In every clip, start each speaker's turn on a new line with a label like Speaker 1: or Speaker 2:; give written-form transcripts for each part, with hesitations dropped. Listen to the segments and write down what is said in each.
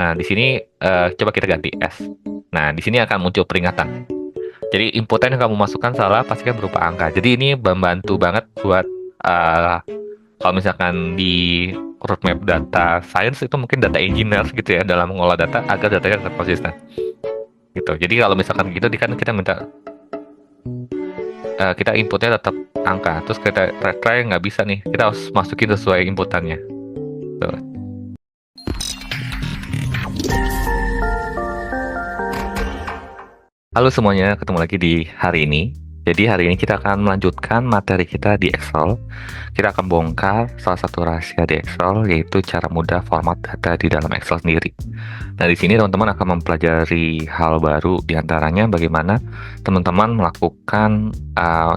Speaker 1: Nah, di sini coba kita ganti S. Nah, di sini akan muncul peringatan. Jadi inputan yang kamu masukkan salah pastikan berupa angka. Jadi ini membantu banget buat eh, kalau misalkan di roadmap data science itu mungkin data engineer gitu ya dalam mengolah data agar datanya tetap konsisten gitu. Jadi kalau misalkan gitu kan kita minta kita inputnya tetap angka, terus kita retry nggak bisa nih, kita harus masukin sesuai inputannya. Tuh. Halo semuanya, ketemu lagi di hari ini. Jadi hari ini kita akan melanjutkan materi kita di Excel. Kita akan bongkar salah satu rahasia di Excel, yaitu cara mudah format data di dalam Excel sendiri. Nah, di sini teman-teman akan mempelajari hal baru, diantaranya bagaimana teman-teman melakukan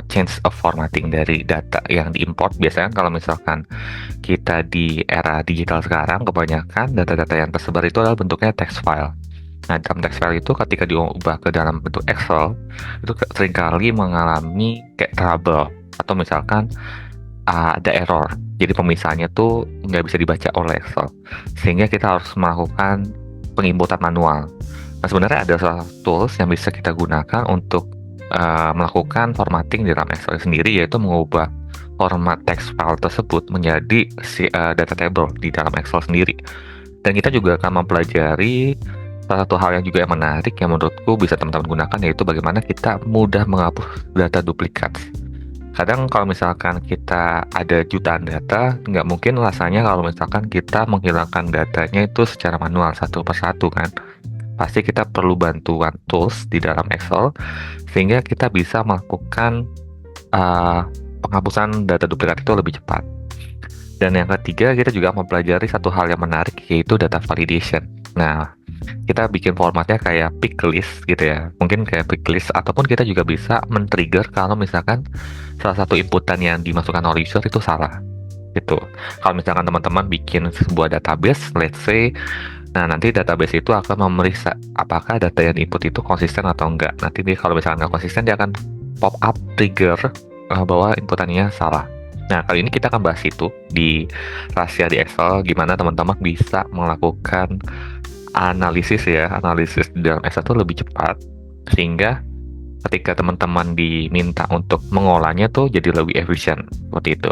Speaker 1: change of formatting dari data yang diimport. Biasanya kalau misalkan kita di era digital sekarang, kebanyakan data-data yang tersebar itu adalah bentuknya text file. Nah, dalam text file itu ketika diubah ke dalam bentuk Excel, itu seringkali mengalami kayak trouble, atau misalkan ada error. Jadi pemisahannya tuh nggak bisa dibaca oleh Excel. Sehingga kita harus melakukan penginputan manual. Nah, sebenarnya ada salah satu tools yang bisa kita gunakan untuk melakukan formatting di dalam Excel sendiri, yaitu mengubah format text file tersebut menjadi data table di dalam Excel sendiri. Dan kita juga akan mempelajari salah satu hal yang juga yang menarik yang menurutku bisa teman-teman gunakan, yaitu bagaimana kita mudah menghapus data duplikat. Kadang kalau misalkan kita ada jutaan data, nggak mungkin rasanya kalau misalkan kita menghilangkan datanya itu secara manual satu persatu kan. Pasti kita perlu bantuan tools di dalam Excel sehingga kita bisa melakukan uh, penghapusan data duplikat itu lebih cepat. Dan yang ketiga, kita juga mempelajari satu hal yang menarik, yaitu data validation. Nah, kita bikin formatnya kayak pick list gitu ya, mungkin kayak pick list, ataupun kita juga bisa men-trigger kalau misalkan salah satu inputan yang dimasukkan oleh user itu salah gitu. Kalau misalkan teman-teman bikin sebuah database, let's say, nah nanti database itu akan memeriksa apakah data yang input itu konsisten atau enggak. Nanti dia kalau misalkan nggak konsisten, dia akan pop up trigger bahwa inputannya salah. Nah, kali ini kita akan bahas itu di rahasia di Excel, gimana teman-teman bisa melakukan analisis di dalam Excel itu lebih cepat, sehingga ketika teman-teman diminta untuk mengolahnya tuh jadi lebih efisien, seperti itu.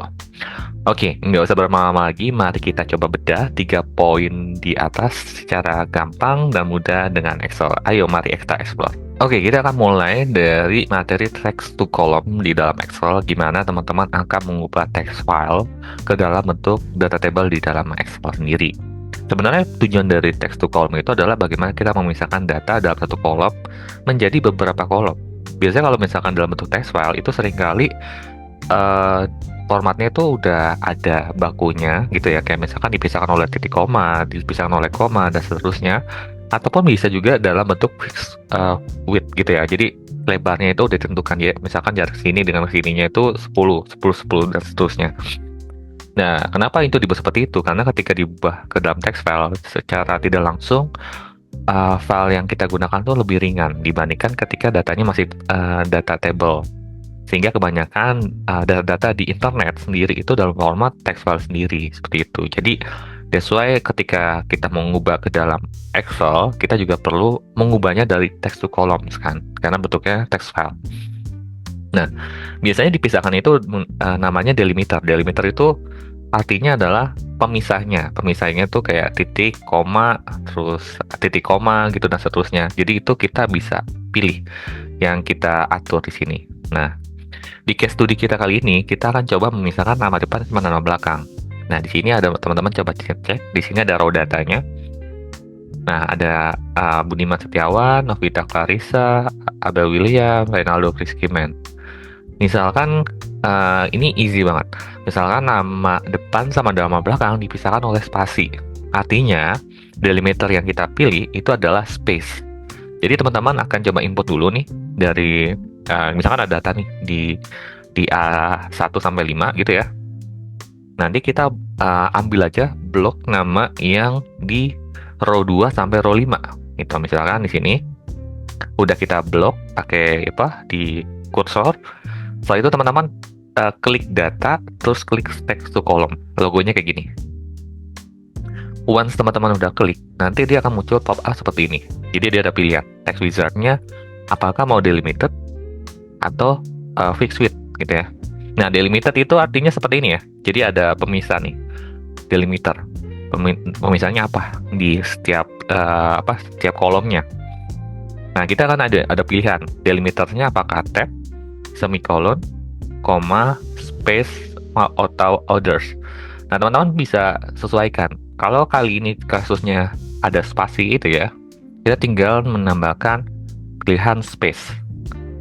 Speaker 1: Oke, nggak usah berlama-lama lagi, mari kita coba bedah 3 poin di atas secara gampang dan mudah dengan Excel. Ayo, mari kita explore. Oke, kita akan mulai dari materi text to column di dalam Excel, gimana teman-teman akan mengubah text file ke dalam bentuk data table di dalam Excel sendiri. Sebenarnya tujuan dari text to column itu adalah bagaimana kita memisahkan data dalam satu kolom menjadi beberapa kolom. Biasanya kalau misalkan dalam bentuk text file itu seringkali formatnya itu udah ada bakunya gitu ya, kayak misalkan dipisahkan oleh titik koma, dipisahkan oleh koma, dan seterusnya. Ataupun bisa juga dalam bentuk fixed width gitu ya, jadi lebarnya itu udah ditentukan ya, misalkan jarak sini dengan sininya itu 10, 10, 10, dan seterusnya. Nah, kenapa itu dibuat seperti itu? Karena ketika diubah ke dalam text file secara tidak langsung, file yang kita gunakan tuh lebih ringan dibandingkan ketika datanya masih data table. Sehingga kebanyakan data-data di internet sendiri itu dalam format text file sendiri, seperti itu. Jadi that's why ketika kita mengubah ke dalam Excel, kita juga perlu mengubahnya dari text to columns kan, karena bentuknya text file. Nah, biasanya dipisahkan itu namanya delimiter. Delimiter itu artinya adalah pemisahnya. Pemisahnya tuh kayak titik, koma, terus titik koma gitu dan seterusnya. Jadi itu kita bisa pilih yang kita atur di sini. Nah, di case studi kita kali ini, kita akan coba memisahkan nama depan sama nama belakang. Nah, di sini ada teman-teman coba cek. Di sini ada raw datanya. Nah, ada Budiman Setiawan, Novita Clarissa, Abel William, Reynaldo Friskiman. Misalkan ini easy banget. Misalkan nama depan sama nama belakang dipisahkan oleh spasi. Artinya, delimiter yang kita pilih itu adalah space. Jadi teman-teman akan coba input dulu nih dari misalkan ada data nih di A1 sampai 5 gitu ya. Nanti kita ambil aja blok nama yang di row 2 sampai row 5. Gitu, misalkan di sini udah kita blok pakai apa di kursor. Setelah itu teman-teman klik data, terus klik text to column. Logonya kayak gini. once teman-teman udah klik, nanti dia akan muncul pop up seperti ini. Jadi dia ada pilihan text wizardnya, apakah mau delimited atau fixed width gitu ya. Nah, delimited itu artinya seperti ini ya. Jadi ada pemisah nih, delimiter. Pemisahnya apa di setiap setiap kolomnya. Nah, kita kan ada pilihan delimiternya apakah tab, semicolon, koma, space, atau others. Nah, teman-teman bisa sesuaikan. Kalau kali ini kasusnya ada spasi itu ya, kita tinggal menambahkan pilihan space.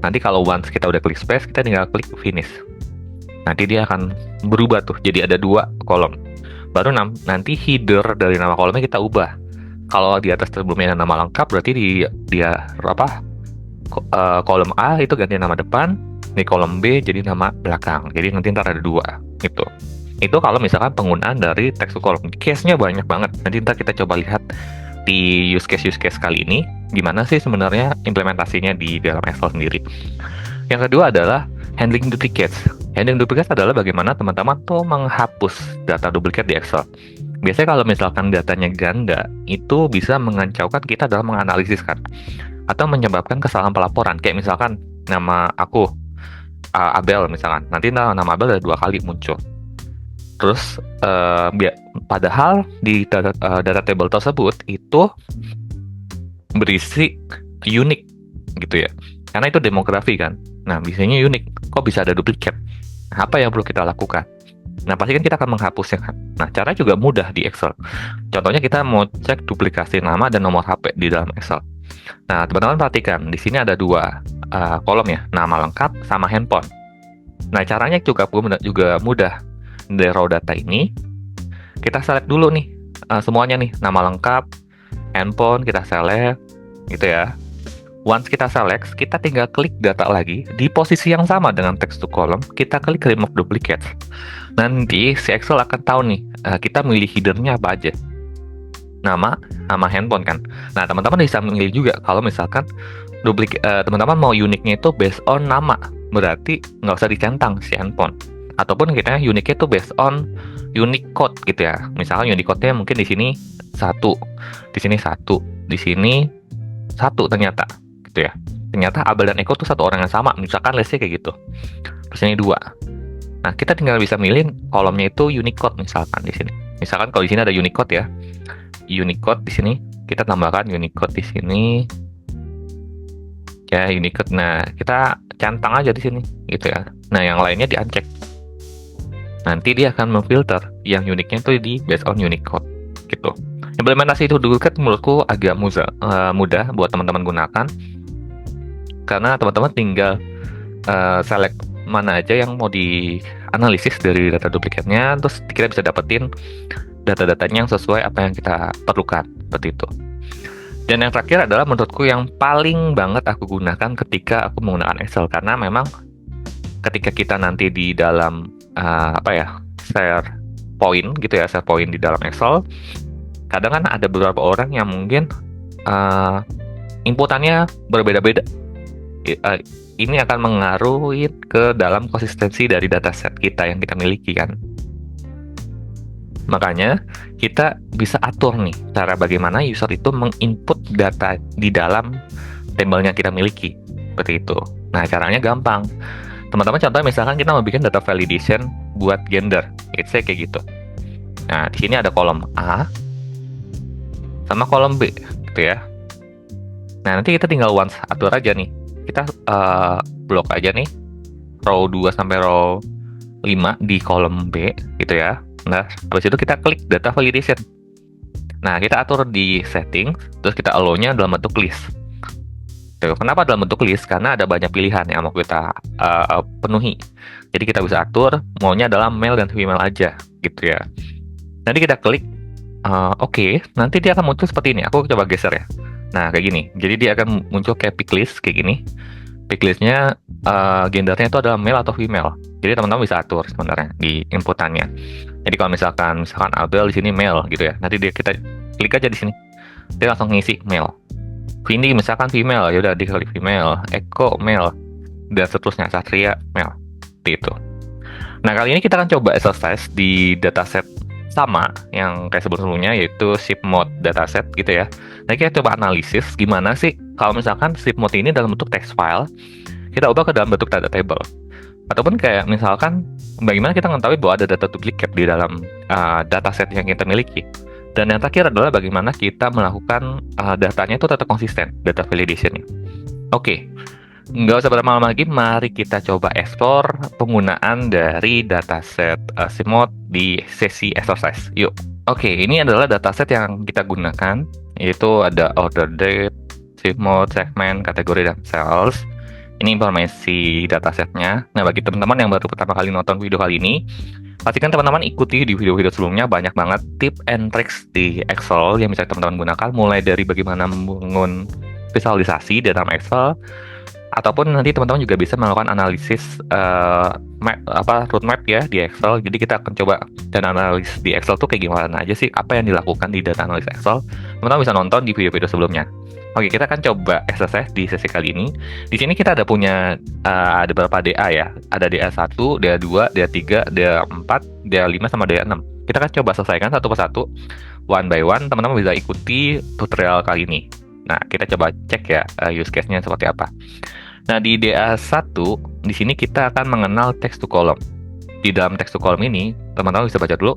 Speaker 1: Nanti kalau once kita udah klik space, kita tinggal klik finish. Nanti dia akan berubah tuh, jadi ada 2 kolom. Baru nanti header dari nama kolomnya kita ubah. Kalau di atas sebelumnya ada nama lengkap, berarti kolom A itu ganti nama depan, di kolom B jadi nama belakang. Jadi nanti ntar ada 2 gitu. Itu kalau misalkan penggunaan dari text to column. Case-nya banyak banget. Nanti ntar kita coba lihat di use case kali ini gimana sih sebenarnya implementasinya di dalam Excel sendiri. Yang kedua adalah handling duplicates. Handling duplicates adalah bagaimana teman-teman tuh menghapus data duplikat di Excel. Biasanya kalau misalkan datanya ganda, itu bisa mengancaukan kita dalam menganalisis kan, atau menyebabkan kesalahan pelaporan. Kayak misalkan nama aku Abel misalkan, nanti nama Abel ada 2 kali muncul. Terus padahal di data table tersebut itu berisi unik gitu ya, karena itu demografi kan. Nah, biasanya unik, kok bisa ada duplikat? Nah, apa yang perlu kita lakukan? Nah, pasti kan kita akan menghapusnya kan. Nah, cara juga mudah di Excel. Contohnya kita mau cek duplikasi nama dan nomor HP di dalam Excel. Nah, teman-teman perhatikan, di sini ada 2 kolom ya, nama lengkap sama handphone. Nah, caranya juga mudah. Dari raw data ini, kita select dulu nih semuanya nih, nama lengkap, handphone, kita select gitu ya. Once kita select, kita tinggal klik data lagi di posisi yang sama dengan text to column, kita klik remove duplicates. Nanti si Excel akan tahu nih kita milih headernya apa aja, nama sama handphone kan. Nah, teman-teman bisa memilih juga kalau misalkan teman-teman mau uniknya itu based on nama, berarti nggak usah dicentang si handphone. Ataupun kita uniknya itu based on unique code gitu ya. Misalnya unique code-nya mungkin di sini 1, di sini 1, di sini 1 ternyata gitu ya. Ternyata Abel dan Eko tuh 1 orang yang sama, misalkan let's-nya kayak gitu. Terus ini 2. Nah, kita tinggal bisa milih kolomnya itu unique code misalkan di sini. Misalkan kalau di sini ada unique code ya. Unique code di sini kita tambahkan unique code di sini. Ya, unique code. Nah, kita centang aja di sini gitu ya. Nah, yang lainnya di-uncheck. Nanti dia akan memfilter yang uniknya itu di based on unique code gitu. Implementasi itu duplikat menurutku agak mudah buat teman-teman gunakan, karena teman-teman tinggal select mana aja yang mau dianalisis dari data duplikatnya, terus kita bisa dapetin data-datanya yang sesuai apa yang kita perlukan seperti itu. Dan yang terakhir adalah menurutku yang paling banget aku gunakan ketika aku menggunakan Excel, karena memang ketika kita nanti di dalam share point gitu ya, share point di dalam Excel, kadang kan ada beberapa orang yang mungkin inputannya berbeda-beda. Ini akan mengaruhi ke dalam konsistensi dari dataset kita yang kita miliki kan. Makanya kita bisa atur nih cara bagaimana user itu menginput data di dalam tabelnya kita miliki seperti itu. Nah, caranya gampang. Teman-teman contohnya misalkan kita mau bikin data validation buat gender, let's say kayak gitu. Nah, di sini ada kolom A sama kolom B gitu ya. Nah, nanti kita tinggal once atur aja nih. Kita blok aja nih row 2 sampai row 5 di kolom B gitu ya. Nah, habis itu kita klik data validation. Nah, kita atur di setting, terus kita allow-nya dalam bentuk list. Kenapa dalam bentuk list? Karena ada banyak pilihan yang mau kita penuhi. Jadi kita bisa atur maunya dalam male dan female aja gitu ya. Nanti kita klik oke, nanti dia akan muncul seperti ini. Aku coba geser ya. Nah, kayak gini. Jadi dia akan muncul kayak pick list kayak gini. Pick listnya gendernya itu adalah male atau female. Jadi teman-teman bisa atur sebenarnya di inputannya. Jadi kalau misalkan Abel di sini male gitu ya. Nanti kita klik aja di sini. Dia langsung ngisi male. Vindi misalkan female, ya udah diklik female, Eko male, dan seterusnya, Satria male, gitu. Nah, kali ini kita akan coba exercise di dataset sama yang kayak sebelum-sebelumnya, yaitu ship mode dataset gitu ya. Nah, kita coba analisis gimana sih kalau misalkan ship mode ini dalam bentuk text file kita ubah ke dalam bentuk data table. Ataupun kayak misalkan bagaimana kita mengetahui bahwa ada data duplicate di dalam dataset yang kita miliki. Dan yang terakhir adalah bagaimana kita melakukan datanya itu tetap konsisten, data validation-nya. Oke, nggak usah berlama-lama lagi, mari kita coba explore penggunaan dari dataset SIMOD di sesi exercise. Yuk. Oke, ini adalah dataset yang kita gunakan, yaitu ada order date, SIMOD, segment, kategori, dan sales. Ini informasi datasetnya. Nah, bagi teman-teman yang baru pertama kali nonton video kali ini, pastikan teman-teman ikuti di video-video sebelumnya, banyak banget tip and tricks di Excel yang bisa teman-teman gunakan, mulai dari bagaimana membangun visualisasi di dalam Excel, ataupun nanti teman-teman juga bisa melakukan analisis roadmap ya di Excel. Jadi kita akan coba dan analisis di Excel tuh kayak gimana aja sih, apa yang dilakukan di data analis Excel. Teman-teman bisa nonton di video-video sebelumnya. Oke, kita akan coba exercise di sesi kali ini. Di sini kita ada punya ada beberapa DA ya. Ada DA1, DA2, DA3, DA4, DA5 sama DA6. Kita akan coba selesaikan satu persatu, one by one. Teman-teman bisa ikuti tutorial kali ini. Nah, kita coba cek ya use case-nya seperti apa. Nah, di DA1 di sini kita akan mengenal text to column. Di dalam text to column ini, teman-teman bisa baca dulu.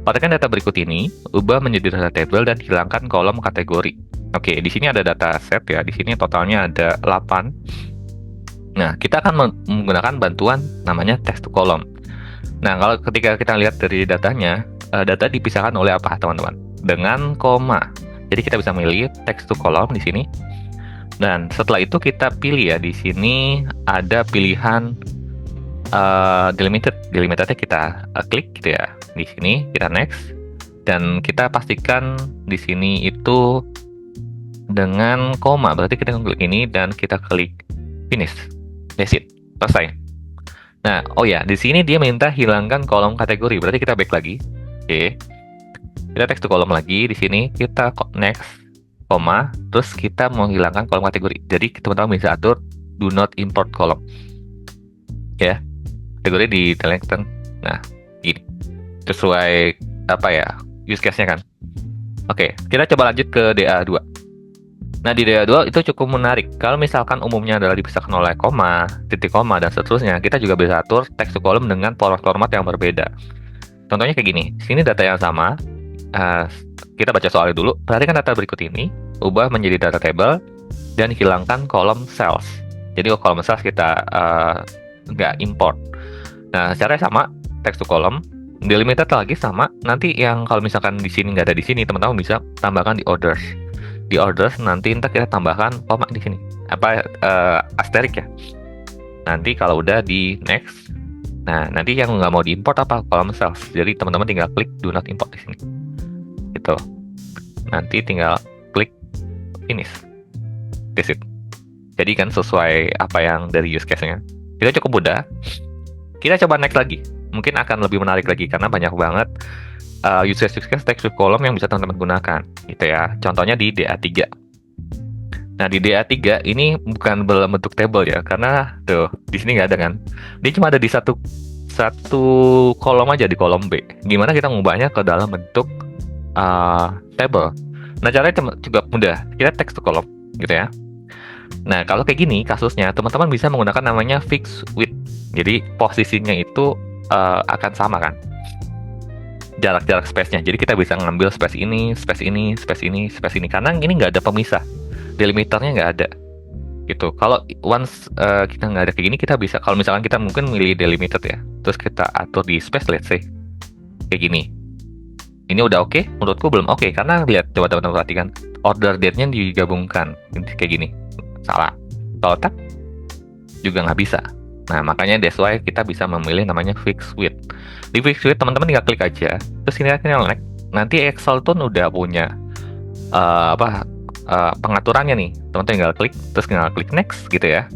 Speaker 1: Pastikan data berikut ini ubah menjadi data table dan hilangkan kolom kategori. Oke, di sini ada data set ya. Di sini totalnya ada 8. Nah, kita akan menggunakan bantuan namanya text to column. Nah, kalau ketika kita lihat dari datanya, data dipisahkan oleh apa, teman-teman? Dengan koma. Jadi kita bisa milih text to column di sini. Dan setelah itu kita pilih ya, di sini ada pilihan delimited. Delimitednya kita klik gitu ya. Di sini kita next, dan kita pastikan di sini itu dengan koma. Berarti kita klik ini dan kita klik finish. That's it. Selesai. Nah, oh ya, di sini dia minta hilangkan kolom kategori. Berarti kita back lagi. Oke. Kita text to column lagi. Di sini kita next, koma, terus kita mau hilangkan kolom kategori. Jadi teman-teman bisa atur do not import column. Ya. Kategori di delete. Nah, gini. Sesuai apa ya? Use case-nya kan. Oke, kita coba lanjut ke DA2. Nah, di DA2 itu cukup menarik. Kalau misalkan umumnya adalah dipisahkan oleh koma, titik koma, dan seterusnya, kita juga bisa atur text to column dengan format-format yang berbeda. Contohnya kayak gini. Sini data yang sama. Kita baca soalnya dulu. Perhatikan data berikut ini. Ubah menjadi data table dan hilangkan kolom cells. Jadi kolom cells kita nggak import. Nah, caranya sama. Text to column. Delimited lagi sama. Nanti yang kalau misalkan di sini nggak ada di sini, teman-teman bisa tambahkan di orders. Di orders nanti kita tambahkan koma di sini. Asterisk ya. Nanti kalau udah di next, nah nanti yang nggak mau diimport apa, kolom cells. Jadi teman-teman tinggal klik do not import di sini. Gitu. Nanti tinggal klik finish. That's it. Jadi kan sesuai apa yang dari use case-nya. Kita cukup mudah. Kita coba next lagi. Mungkin akan lebih menarik lagi karena banyak banget use case text to column yang bisa teman-teman gunakan gitu ya. Contohnya di DA3. Nah, di DA3 ini bukan bentuk table ya, karena tuh di sini nggak ada kan. Dia cuma ada di satu kolom aja, di kolom B. Gimana kita mengubahnya ke dalam bentuk table? Nah, caranya juga mudah. Kita text to column gitu ya. Nah, kalau kayak gini kasusnya, teman-teman bisa menggunakan namanya fixed width. Jadi posisinya itu akan sama kan, jarak-jarak space-nya. Jadi kita bisa ngambil space ini, space ini, space ini, space ini. Karena ini nggak ada pemisah, delimiternya nggak ada. Gitu. Kalau once kita nggak ada kayak gini, kita bisa, kalau misalkan kita mungkin milih delimited ya, terus kita atur di space, let's say kayak gini. Ini udah oke? Menurutku belum oke, karena lihat, coba teman-teman perhatikan, order date-nya digabungkan kayak gini. Salah. Kalau tak juga nggak bisa. Nah, makanya that's why kita bisa memilih namanya fixed width. Di fixed width teman-teman tinggal klik aja. Terus ini next. Nanti Excel tuh udah punya pengaturannya nih. Teman-teman tinggal klik, terus tinggal klik next gitu ya.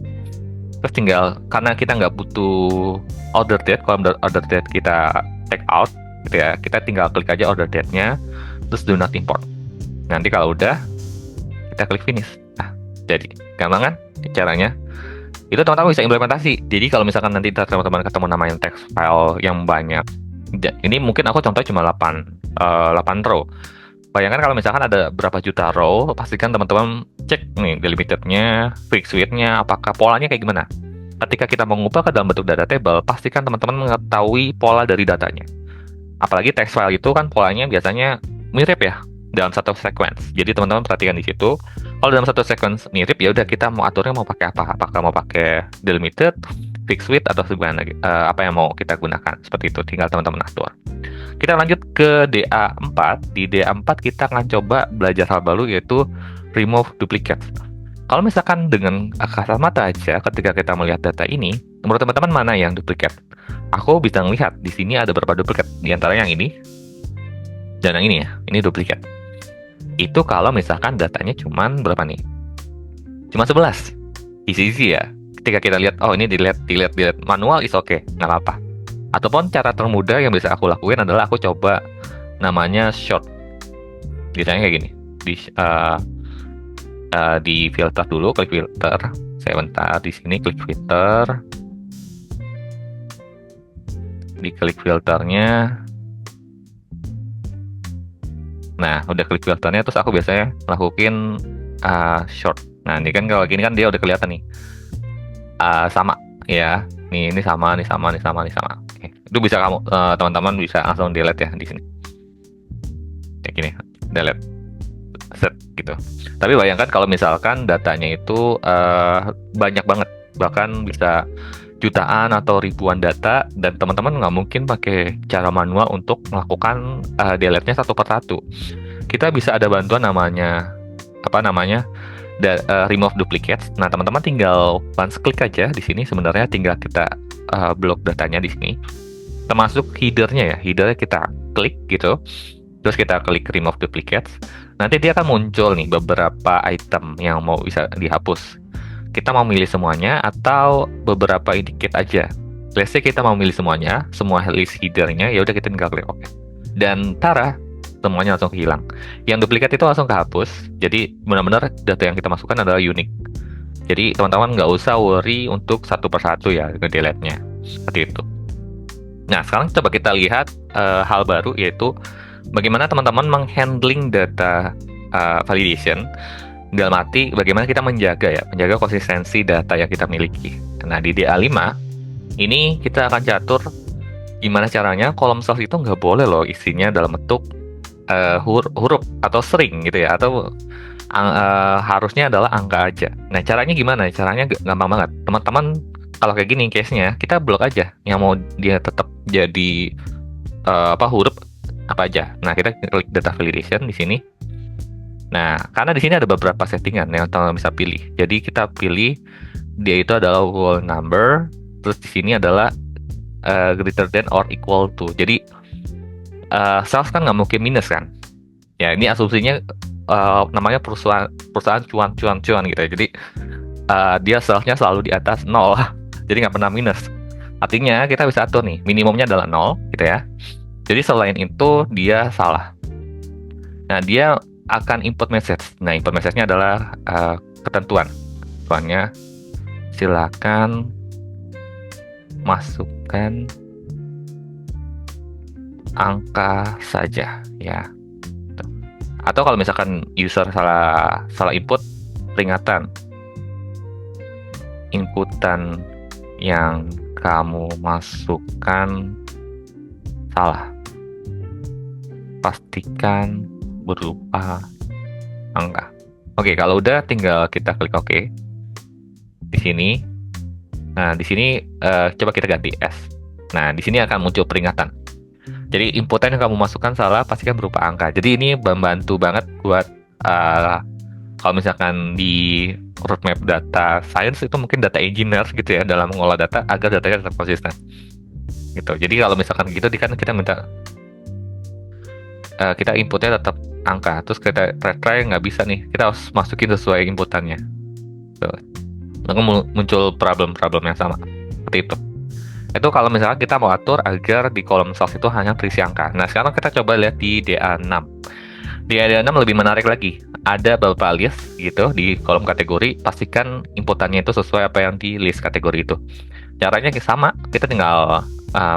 Speaker 1: Terus tinggal, karena kita nggak butuh order date, kalau order date kita take out gitu ya, kita tinggal klik aja order date-nya, terus do not import. Nanti kalau udah, kita klik finish. Nah, jadi gampang kan caranya? Itu teman-teman bisa implementasi. Jadi kalau misalkan nanti teman-teman ketemu namanya text file yang banyak Ini mungkin aku contoh cuma 8 row. Bayangkan kalau misalkan ada berapa juta row, pastikan teman-teman cek nih delimitednya, fixed width-nya, apakah polanya kayak gimana. Ketika kita mengubah ke dalam bentuk data table, pastikan teman-teman mengetahui pola dari datanya. Apalagi text file itu kan polanya biasanya mirip ya dalam satu sequence. Jadi teman-teman perhatikan di situ. Kalau dalam satu sequence mirip, ya udah kita mau aturnya mau pakai apa? Apakah mau pakai delimited, fixed width, atau segala apa yang mau kita gunakan. Seperti itu, tinggal teman-teman atur. Kita lanjut ke DA4. Di DA4 kita akan coba belajar hal baru, yaitu remove duplicate. Kalau misalkan dengan kasat mata aja, ketika kita melihat data ini, menurut teman-teman mana yang duplicate? Aku bisa melihat di sini ada beberapa duplicate. Di antara yang ini dan yang ini ya, ini duplicate. Itu kalau misalkan datanya cuman berapa nih? Cuma 11. Easy ya. Ketika kita lihat, oh ini delete manual is okay, nggak apa-apa. Ataupun cara termudah yang bisa aku lakuin adalah aku coba namanya short. Biasanya kayak gini. Di filter dulu, klik filter. Saya bentar di sini klik filter. Diklik filternya. Nah, udah klik filternya, terus aku biasanya lakuin short. Nah, ini kan kalau gini kan dia udah kelihatan nih. Sama ya. Ini sama. Oke. Itu bisa kamu teman-teman bisa langsung delete ya di sini. Kayak gini, delete. Set gitu. Tapi bayangkan kalau misalkan datanya itu banyak banget, bahkan bisa jutaan atau ribuan data, dan teman-teman nggak mungkin pakai cara manual untuk melakukan delete-nya satu persatu. Kita bisa ada bantuan namanya remove duplicates. Nah, teman-teman tinggal once klik aja di sini. Sebenarnya tinggal kita blok datanya di sini, termasuk header-nya ya. Header-nya kita klik gitu, terus kita klik remove duplicates. Nanti dia akan muncul nih beberapa item yang mau bisa dihapus. Kita mau milih semuanya atau beberapa indicate aja. Let's say kita mau milih semuanya, semua list header-nya, ya udah kita tinggal klik OK. Dan tara, semuanya langsung hilang. Yang duplikat itu langsung kehapus. Jadi benar-benar data yang kita masukkan adalah unik. Jadi teman-teman nggak usah worry untuk satu persatu ya nge-delete-nya. Seperti itu. Nah, sekarang coba kita lihat hal baru, yaitu bagaimana teman-teman menghandling data validation. Dalam arti bagaimana kita menjaga konsistensi data yang kita miliki. Nah, di DA5 ini kita akan catur gimana caranya kolom cells itu nggak boleh loh isinya dalam bentuk huruf atau string gitu ya, atau harusnya adalah angka aja. Nah, caranya gimana? Caranya gampang banget. Teman-teman kalau kayak gini case-nya, kita blok aja yang mau dia tetap jadi huruf apa aja. Nah, kita klik data validation di sini. Nah, karena di sini ada beberapa settingan yang teman-teman bisa pilih. Jadi kita pilih dia itu adalah whole number, terus di sini adalah greater than or equal to. Jadi cells kan nggak mungkin minus kan? Ya, ini asumsinya namanya perusahaan cuan gitu ya. Jadi dia cellsnya selalu di atas 0, jadi nggak pernah minus. Artinya kita bisa atur nih, minimumnya adalah 0 gitu ya. Jadi selain itu dia salah. Nah, dia akan input message. Nah, input message-nya adalah ketentuan. Soalnya silakan masukkan angka saja ya. Atau kalau misalkan user salah input, peringatan. Inputan yang kamu masukkan salah. Pastikan berupa angka. Oke, kalau udah tinggal kita klik OK di sini. Nah, di sini coba kita ganti S. Nah, di sini akan muncul peringatan. Jadi inputan yang kamu masukkan salah, pastikan berupa angka. Jadi ini membantu banget buat kalau misalkan di roadmap data science itu mungkin data engineer gitu ya, dalam mengolah data agar datanya tetap konsisten. Gitu. Jadi kalau misalkan gitu kan kita minta kita inputnya tetap angka, terus kita try nggak bisa nih, kita harus masukin sesuai inputannya. Lalu muncul problem yang sama seperti itu. Itu kalau misalnya kita mau atur agar di kolom cells itu hanya terisi angka. Nah, sekarang kita coba lihat di DA6. Di DA6 lebih menarik lagi. Ada beberapa list gitu di kolom kategori. Pastikan inputannya itu sesuai apa yang di list kategori itu. Caranya sama, kita tinggal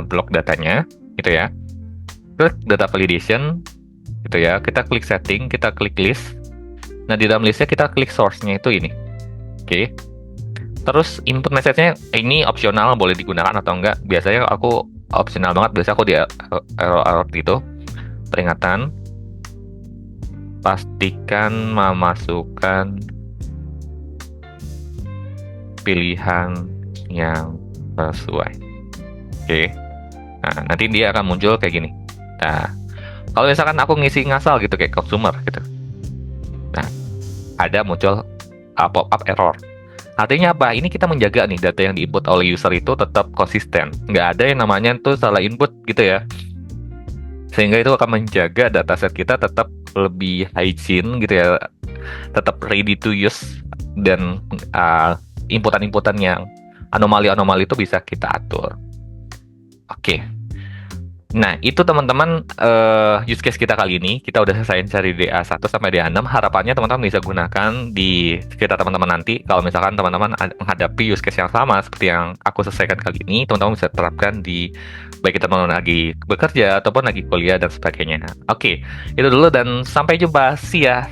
Speaker 1: blok datanya gitu ya. klik data validation, gitu ya. Kita klik setting, kita klik list. Nah, di dalam listnya kita klik source-nya itu ini. Oke. Terus input message-nya ini opsional, boleh digunakan atau enggak. Biasanya aku opsional banget, biasanya aku di error gitu. Peringatan, pastikan memasukkan pilihan yang sesuai. Oke. Nah, nanti dia akan muncul kayak gini. Nah, kalau misalkan aku ngisi ngasal gitu kayak consumer gitu. Nah, ada muncul pop-up error. Artinya apa? Ini kita menjaga nih data yang diinput oleh user itu tetap konsisten. Nggak ada yang namanya tuh salah input gitu ya. Sehingga itu akan menjaga dataset kita tetap lebih hygiene gitu ya. Tetap ready to use dan inputan-inputan yang anomali-anomali itu bisa kita atur. Oke. Nah, itu teman-teman use case kita kali ini. Kita udah selesai cari DA1 sampai DA6. Harapannya teman-teman bisa gunakan di sekitar teman-teman nanti. Kalau misalkan teman-teman menghadapi use case yang sama seperti yang aku selesaikan kali ini, teman-teman bisa terapkan di baik teman-teman lagi bekerja ataupun lagi kuliah dan sebagainya. Oke, itu dulu dan sampai jumpa. See ya.